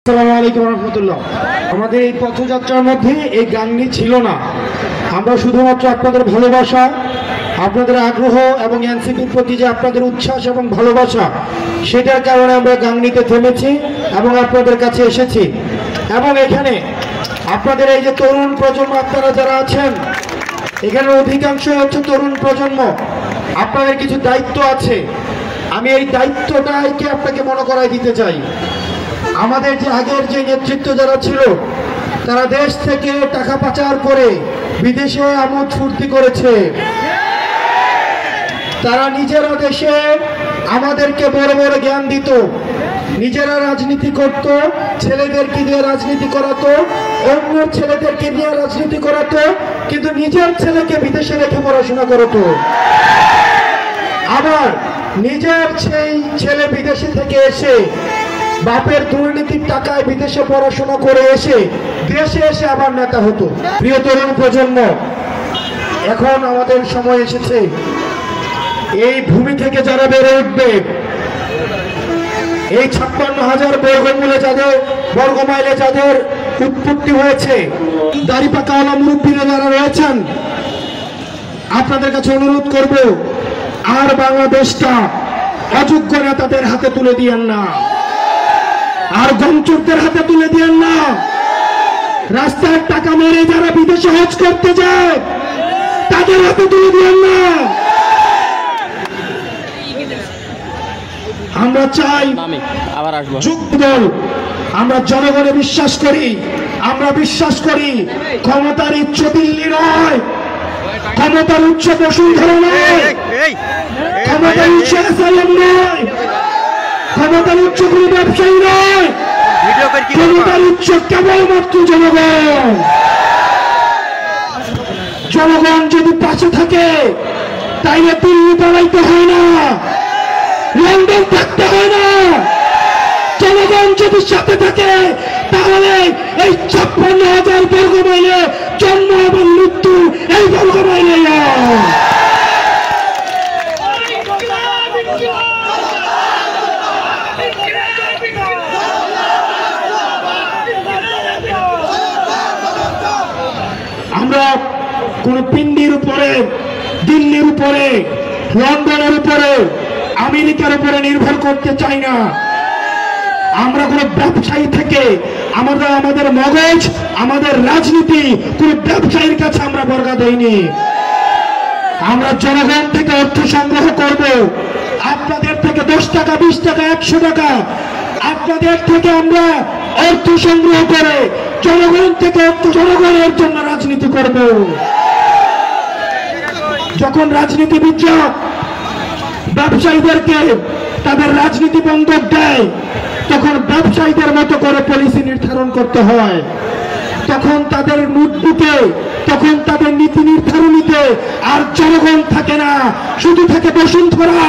আসসালামু আলাইকুম রহমতুল্লাহ। আমাদের এই পথযাত্রার মধ্যে এই গানটি ছিল না। আমরা শুধুমাত্র আপনাদের ভালোবাসা, আপনাদের আগ্রহ এবং এনসিপির প্রতি যে আপনাদের উচ্ছ্বাস এবং ভালোবাসা, সেটার কারণে আমরা গান নিতে থেমেছি এবং আপনাদের কাছে এসেছি। এবং এখানে আপনাদের এই যে তরুণ প্রজন্ম, আপনারা যারা আছেন এখানে অধিকাংশ হচ্ছে তরুণ প্রজন্ম। আপনাদের কিছু দায়িত্ব আছে, আমি এই দায়িত্বটাকে আপনাকে মনে করাই দিতে চাই। আমাদের যে আগের যে নেতৃত্ব যারা ছিল, তারা দেশ থেকে টাকা পাচার করে বিদেশে আমোদ ফুর্তি করেছে। তারা নিজেরা দেশে আমাদেরকে বড় বড় জ্ঞান দিত, নিজেরা রাজনীতি করত, ছেলেদেরকে দিয়ে রাজনীতি করাতো, অন্য ছেলেদেরকে দিয়ে রাজনীতি করাতো, কিন্তু নিজের ছেলেকে বিদেশে রেখে পড়াশোনা করাতো। আবার নিজের সেই ছেলে বিদেশে থেকে এসে বাপের দুর্নীতির টাকায় বিদেশে পড়াশোনা করে এসে দেশে এসে আবার নেতা হতো। প্রিয় তরুণ প্রজন্ম, এখন আমাদের সময় এসেছে এই ভূমি থেকে যারা বেড়ে উঠবে, এই 56,000 বর্গমাইলে যাদের উৎপত্তি হয়েছে, দাড়িপাকাওয়ালা মুরব্বীরা যারা রয়েছেন, আপনাদের কাছে অনুরোধ করব, আর বাংলাদেশটা অযোগ্য নেতাদের হাতে তুলে দিয়েন না, আর গমচোরদের হাতে তুলে দিয়েন না। রাস্তার টাকা মেরে যারা বিদেশে হজ করতে যায় তাদের হাতে তুলে দিয়েন না। আমরা চাই যুগদল, আমরা জনগণে বিশ্বাস করি, আমরা বিশ্বাস করি ক্ষমতার উচ্চ দিল্লি নয়, ক্ষমতার উচ্চ বসুন্ধরা নয়, ক্ষমতার উচ্চ এসআইএম নয়, ক্ষমতার উচ্চ কোনো ব্যবসায়ী নয়, ক্ষমতার উচ্চ কেবলমাত্র জনগণ। জনগণ যদি পাশে থাকে তাইলে দিল্লি পালাইতে হয় না, লন্ডন থাকতে হয় না। জনগণ যদি সাথে থাকে তাহলে এই 56,000 বর্গমাইলে জন্ম এবং মৃত্যু এই বর্গমাইলে আমরা কোন পিন্ডির উপরে, দিল্লির উপরে, লন্ডনের উপরে, আমেরিকার উপরে নির্ভর করতে চাই না। আমরা কোন ব্যবসায়ী থেকে আমাদের মগজ, আমাদের রাজনীতি কোন ব্যবসায়ীর কাছে আমরা বর্গা দেইনি। আমরা জনগণ থেকে অর্থ সংগ্রহ করব, আপনাদের থেকে 10 টাকা, 20 টাকা, 100 টাকা আপনাদের থেকে আমরা অর্থ সংগ্রহ করে জনগণ থেকে অর্থ, জনগণের জন্য রাজনীতি করব। যখন রাজনীতিবিদরা ব্যবসায়ীদেরকে তাদের রাজনীতি বন্ধক দেয়, তখন ব্যবসায়ীদের মতো করে পলিসি নির্ধারণ করতে হয়। তখন তাদের নোটবুকে, তখন তাদের নীতি নির্ধারণীতে আর জনগণ থাকে না, শুধু থাকে বসুন্ধরা,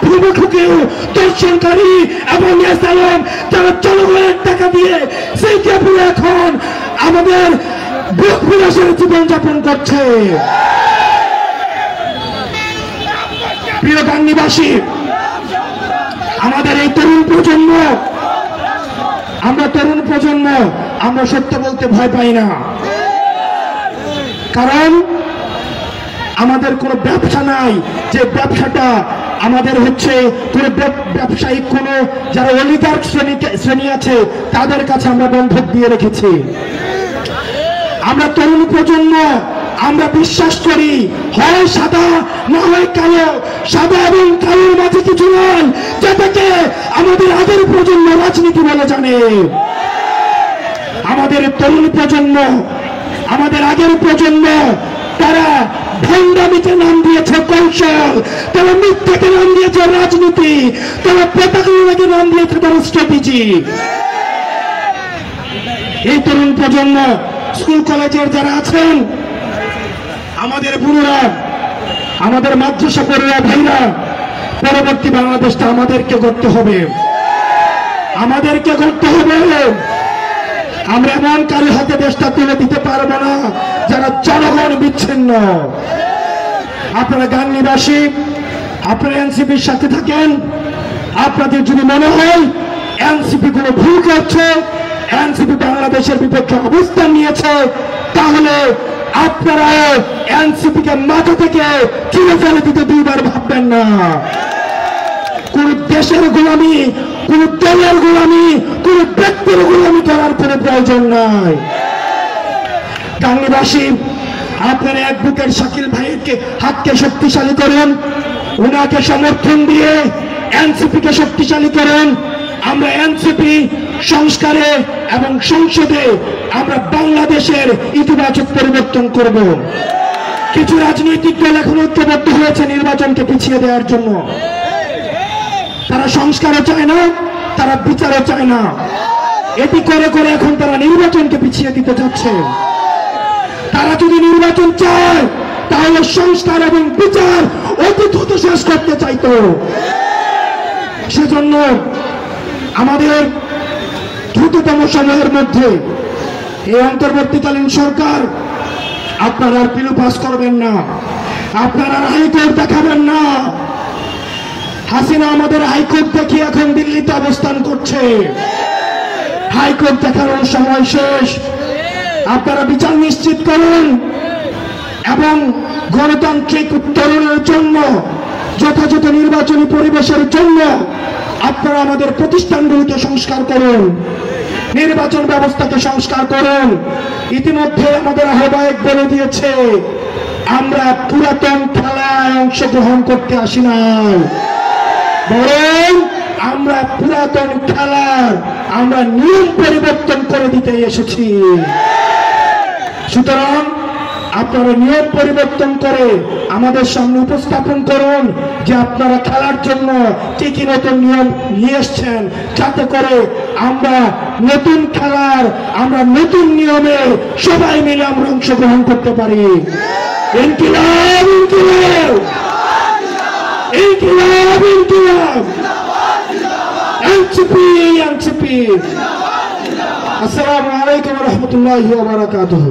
ভূমিঠুকেও দর্শনকারী এবং এসআইএম যারা জনগণের টাকা দিয়ে সেই পুরো এখন আমাদের ভোগ বিলাসের জীবনযাপন করছে। প্রিয় গাঙ্গীবাসী, আমাদের এই তরুণ প্রজন্ম, আমরা তরুণ প্রজন্ম, আমরা সত্য বলতে ভয় পাই না। কারণ আমাদের কোনো ব্যবসা নাই যে ব্যবসাটা আমাদের হচ্ছে কোনো ব্যবসায়িক কোনো যারা অলিগার্ক শ্রেণী আছে তাদের কাছে আমরা বন্ধক দিয়ে রেখেছি। আমরা তরুণ প্রজন্ম, আমরা বিশ্বাস করি হয় সাদা না হয় কালো, সাদা এবং কালোর মাঝে কিছু নয়, যেটাকে আমাদের আগের প্রজন্ম রাজনীতি বলে জানে। আমাদের তরুণ প্রজন্ম, আমাদের আগের প্রজন্ম, তারা ভণ্ডামিকে নাম দিয়েছে কৌশল, তারা মিথ্যাকে নাম দিয়েছে রাজনীতি, তারা প্রতারণাকে নাম দিয়েছে তারা স্ট্র্যাটেজি। এই তরুণ প্রজন্ম, স্কুল কলেজের যারা আছেন, আমাদের বুড়োরা, আমাদের মাদ্রাসা পড়ুয়া ভাইরা, পরবর্তী বাংলাদেশটা আমাদেরকে করতে হবে, আমাদেরকে করতে হবে। আমরা এমন কারো হাতে দেশটা তুলে দিতে পারবো না যারা জনগণ বিচ্ছিন্ন। আপনারা গাঙ্গীবাসী, আপনারা এনসিপির সাথে থাকেন। আপনাদের যদি মনে হয় এনসিপি কোনো ভুল করছে, এনসিপি বাংলাদেশের বিপক্ষে অবস্থান নিয়েছে, তাহলে আপনারা এনসিপি কে মাথা থেকে চিরে ফেলে দিতে দুইবার ভাববেন না। কোন দেশের গোলামি, কোন দলের গোলামি, কোন ব্যক্তির গোলামি করার কোনো প্রয়োজন নাই। গাংনীবাসী, আপনারা অ্যাডভোকেট শাকিল ভাইকে হাতকে শক্তিশালী করেন, ওনাকে সমর্থন দিয়ে এনসিপি কে শক্তিশালী করেন। আমরা এনসিপি সংস্কারে এবং সংসদে আমরা বাংলাদেশের ইতিবাচক পরিবর্তন করব। কিছু রাজনৈতিক দল এখন ঐক্যবদ্ধ হয়েছে নির্বাচনকে পিছিয়ে দেওয়ার জন্য। তারা সংস্কারও চায় না, তারা বিচারও চায় না। এটি করে করে এখন তারা নির্বাচনকে পিছিয়ে দিতে যাচ্ছে। তারা যদি নির্বাচন চায় তাহলে সংস্কার এবং বিচার অতি দ্রুত শেষ করতে চাইতো। সেজন্য আমাদের দ্রুততম সময়ের মধ্যে এই অন্তর্বর্তীকালীন সরকার, আপনারা আর পিলু পাস করবেন না, আপনারা হাইকোর্ট দেখাবেন না। হাসিনা আমাদের হাইকোর্ট দেখিয়ে এখন দিল্লিতে অবস্থান করছে। হাইকোর্ট দেখানোর সময় শেষ। আপনারা বিচার নিশ্চিত করুন এবং গণতান্ত্রিক উত্তরণের জন্য, যথাযথ নির্বাচনী পরিবেশের জন্য আপনারা আমাদের প্রতিষ্ঠানগুলিকে সংস্কার করুন, নির্বাচন ব্যবস্থাকে সংস্কার করুন। ইতিমধ্যে আমাদের আহ্বায়ক বলে দিয়েছে, আমরা পুরাতন খেলায় অংশগ্রহণ করতে আসি নাই, বরং আমরা পুরাতন খেলার আমরা নিয়ম পরিবর্তন করে দিতে এসেছি। সুতরাং আপনারা নিয়ম পরিবর্তন করে আমাদের সামনে উপস্থাপন করুন যে আপনারা খেলার জন্য কি কি নতুন নিয়ম নিয়ে এসছেন, যাতে করে আমরা নতুন খেলার, আমরা নতুন নিয়মে সবাই মিলে আমরা অংশগ্রহণ করতে পারি। ইনকিলাব, ইনকিলাব, ইনকিলাব, ইনকিলাব, এনসিপি, এনসিপি। আসসালামু আলাইকুম ওয়া রাহমাতুল্লাহি ওয়া বারাকাতুহু।